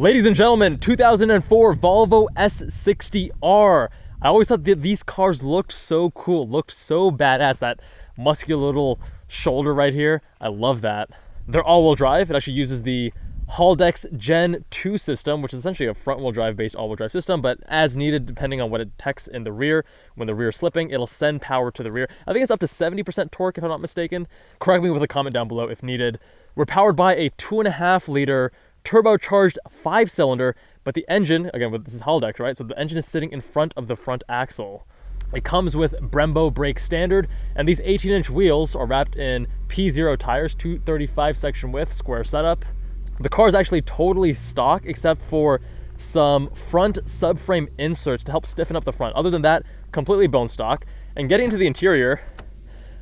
Ladies and gentlemen, 2004 Volvo S60R. I always thought that these cars looked so cool, looked so badass. That muscular little shoulder right here, I love that. They're all-wheel drive. It actually uses the Haldex Gen 2 system, which is essentially a front-wheel drive based all-wheel drive system, but as needed, depending on what it detects in the rear, when the rear is slipping, it'll send power to the rear. I think it's up to 70% torque, if I'm not mistaken. Correct me with a comment down below if needed. We're powered by a 2.5-liter turbocharged 5-cylinder, but the engine, again, this is Haldex, right? So the engine is sitting in front of the front axle. It comes with Brembo brake standard, and these 18-inch wheels are wrapped in P0 tires, 235 section width, square setup. The car is actually totally stock, except for some front subframe inserts to help stiffen up the front. Other than that, completely bone stock. And getting into the interior,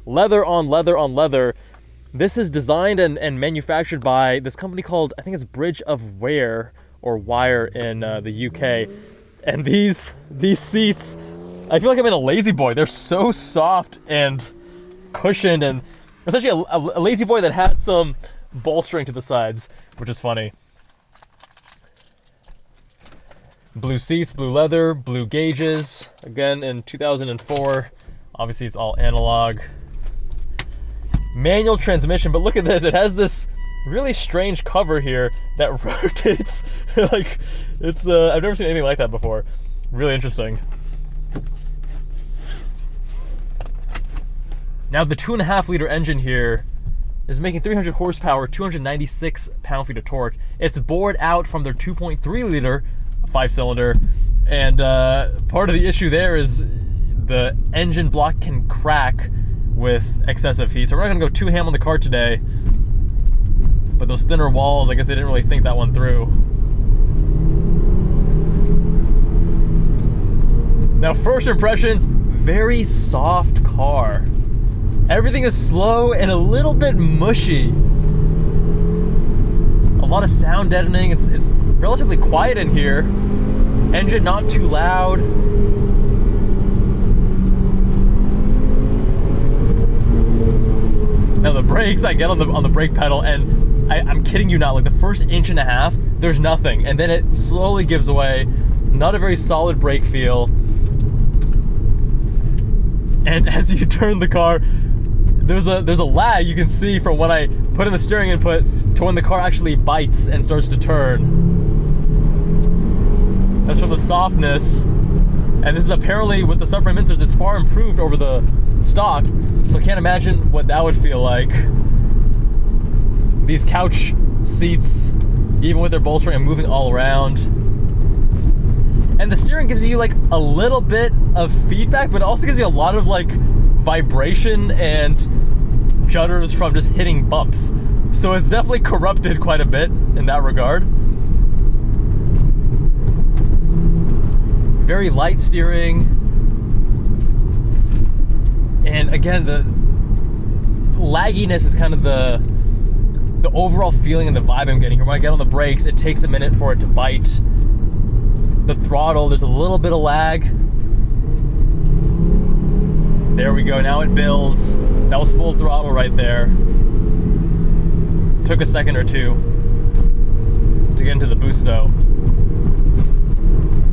leather on leather on leather. This is designed and manufactured by this company called, I think it's Bridge of Ware or Wire in the UK. And these seats, I feel like I'm in a Lazy Boy. They're so soft and cushioned, and essentially a Lazy Boy that has some bolstering to the sides, which is funny. Blue seats, blue leather, blue gauges. Again, in 2004, obviously it's all analog. Manual transmission, but look at this. It has this really strange cover here that rotates. Like, it's, I've never seen anything like that before. Really interesting. Now the 2.5-liter engine here is making 300 horsepower, 296 pound-feet of torque. It's bored out from their 2.3-liter 5-cylinder, and part of the issue there is the engine block can crack with excessive heat. So we're not gonna go too ham on the car today, but those thinner walls, I guess they didn't really think that one through. Now, first impressions, very soft car. Everything is slow and a little bit mushy. A lot of sound deadening. It's relatively quiet in here. Engine not too loud. Now the brakes, I get on the brake pedal, and I'm kidding you not, like the first inch and a half, there's nothing, and then it slowly gives away. Not a very solid brake feel. And as you turn the car, there's a lag you can see from when I put in the steering input to when the car actually bites and starts to turn. That's from the softness. And this is apparently, with the subframe inserts, it's far improved over the stock. So I can't imagine what that would feel like. These couch seats, even with their bolstering, are moving all around. And the steering gives you like a little bit of feedback, but it also gives you a lot of like vibration and judders from just hitting bumps. So it's definitely corrupted quite a bit in that regard. Very light steering. And again, the lagginess is kind of the overall feeling and the vibe I'm getting here. When I get on the brakes, it takes a minute for it to bite. The throttle, there's a little bit of lag. There we go, now it builds. That was full throttle right there. Took a second or two to get into the boost though.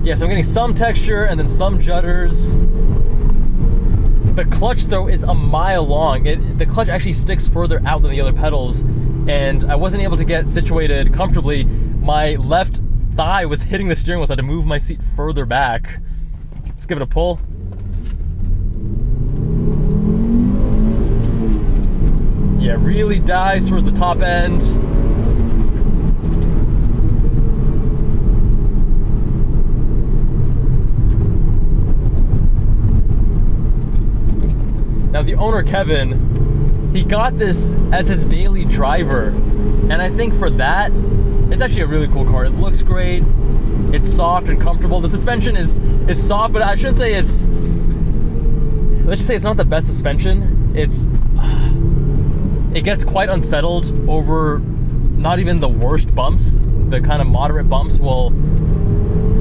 Yeah, so I'm getting some texture and then some judders. The clutch though is a mile long. The clutch actually sticks further out than the other pedals, and I wasn't able to get situated comfortably. My left thigh was hitting the steering wheel, so I had to move my seat further back. Let's give it a pull. Yeah, really dives towards the top end. Now the owner, Kevin, he got this as his daily driver. And I think for that, it's actually a really cool car. It looks great. It's soft and comfortable. The suspension is soft, but I shouldn't say it's, let's just say it's not the best suspension. It gets quite unsettled over not even the worst bumps. The kind of moderate bumps will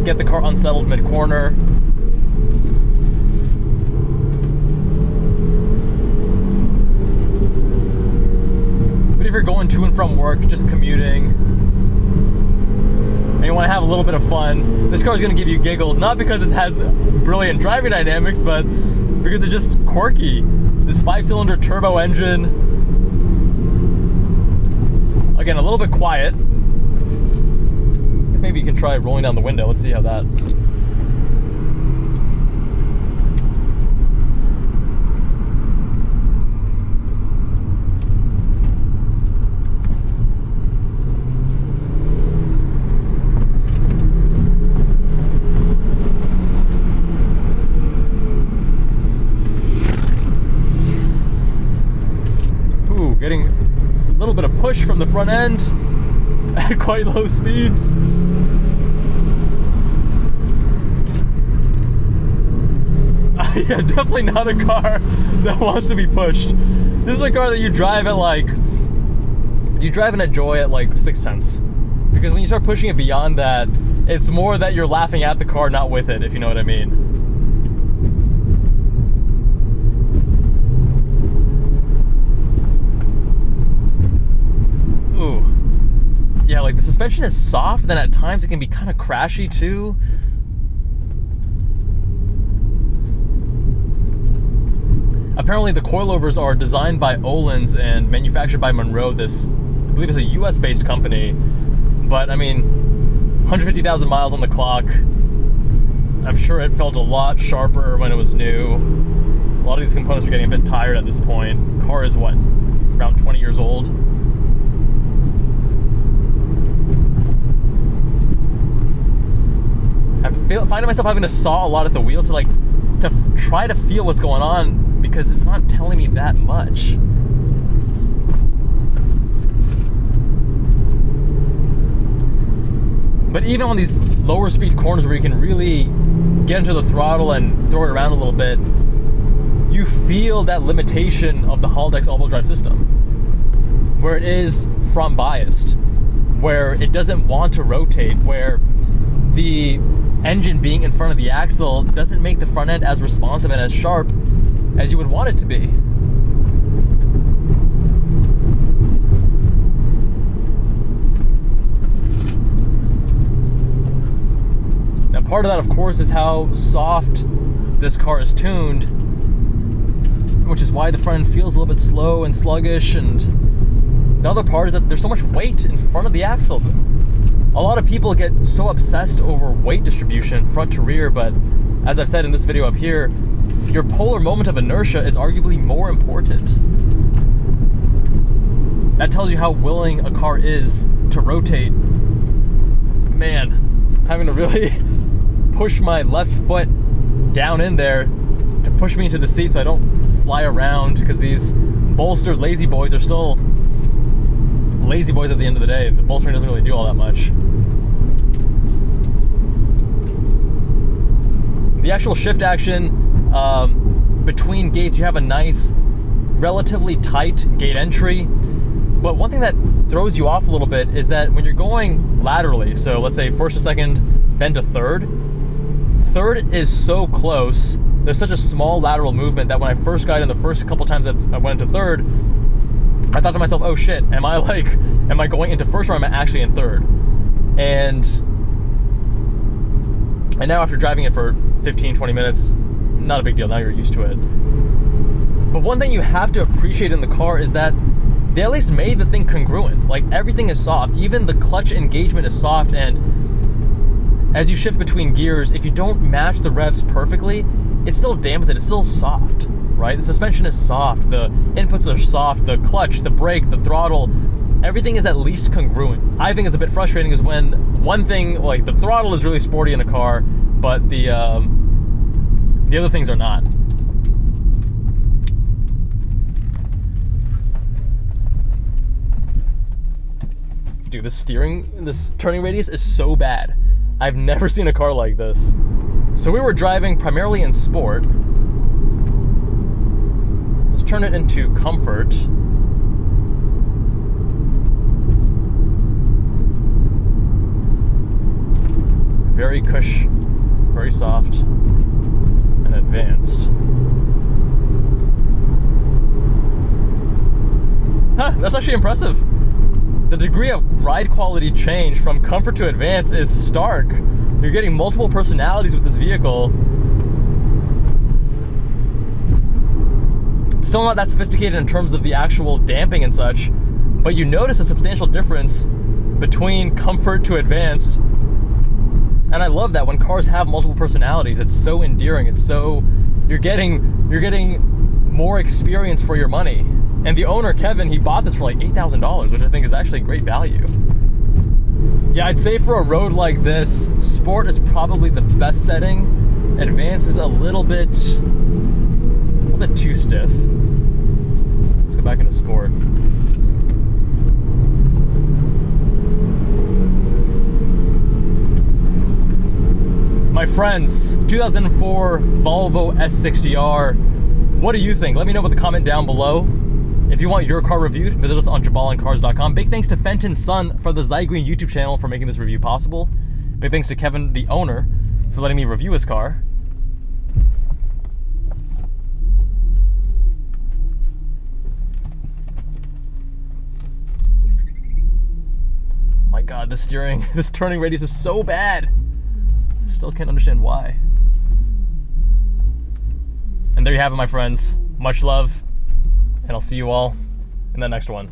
get the car unsettled mid-corner. But if you're going to and from work, just commuting, and you want to have a little bit of fun, this car is going to give you giggles, not because it has brilliant driving dynamics, but because it's just quirky. This 5-cylinder turbo engine, again, a little bit quiet. I guess maybe you can try rolling down the window. Let's see how that. Getting a little bit of push from the front end at quite low speeds. Yeah, definitely not a car that wants to be pushed. This is a car that you drive at like, you drive and enjoy at like 6/10. Because when you start pushing it beyond that, it's more that you're laughing at the car, not with it, if you know what I mean. Yeah, like the suspension is soft, then at times it can be kind of crashy too. Apparently the coilovers are designed by Öhlins and manufactured by Monroe, this, I believe it's a US based company. But I mean, 150,000 miles on the clock. I'm sure it felt a lot sharper when it was new. A lot of these components are getting a bit tired at this point. Car is what, around 20 years old? Finding myself having to saw a lot at the wheel to try to feel what's going on, because it's not telling me that much. But even on these lower speed corners where you can really get into the throttle and throw it around a little bit, you feel that limitation of the Haldex all-wheel drive system, where it is front biased, where it doesn't want to rotate, where the engine being in front of the axle doesn't make the front end as responsive and as sharp as you would want it to be. Now, part of that, of course, is how soft this car is tuned, which is why the front end feels a little bit slow and sluggish, and the other part is that there's so much weight in front of the axle. A lot of people get so obsessed over weight distribution front to rear, but as I've said in this video up here, your polar moment of inertia is arguably more important. That tells you how willing a car is to rotate. Man, having to really push my left foot down in there to push me into the seat so I don't fly around, because these bolstered lazy boys are still lazy boys at the end of the day. The bolstering doesn't really do all that much. The actual shift action between gates, you have a nice, relatively tight gate entry. But one thing that throws you off a little bit is that when you're going laterally, so let's say first to second, then to third, third is so close. There's such a small lateral movement that when I first got in, the first couple times that I went into third, I thought to myself, oh shit, am I going into first, or am I actually in third? And now after driving it for 15, 20 minutes, not a big deal, now you're used to it. But one thing you have to appreciate in the car is that they at least made the thing congruent. Like, everything is soft, even the clutch engagement is soft, and as you shift between gears, if you don't match the revs perfectly, it still dampens it, it's still soft, right? The suspension is soft, the inputs are soft, the clutch, the brake, the throttle, everything is at least congruent. I think it's a bit frustrating is when one thing, like the throttle is really sporty in a car, but the other things are not. Dude, this turning radius is so bad. I've never seen a car like this. So we were driving primarily in sport. Let's turn it into comfort. Very cush, very soft, and advanced. Huh, that's actually impressive. the degree of ride quality change from comfort to advanced is stark. You're getting multiple personalities with this vehicle. Still not that sophisticated in terms of the actual damping and such, but you notice a substantial difference between comfort to advanced. And I love that when cars have multiple personalities, it's so endearing. It's so, you're getting more experience for your money. And the owner, Kevin, he bought this for like $8,000, which I think is actually great value. Yeah, I'd say for a road like this, sport is probably the best setting. Advanced is a little bit too stiff. Let's go back into sport. My friends, 2004 Volvo S60R. What do you think? Let me know with a comment down below. If you want your car reviewed, visit us on JabalOnCars.com. Big thanks to Fenton's son for the Zygreen YouTube channel for making this review possible. Big thanks to Kevin, the owner, for letting me review his car. My God, this turning radius is so bad. Still can't understand why. And there you have it, my friends. Much love, and I'll see you all in the next one.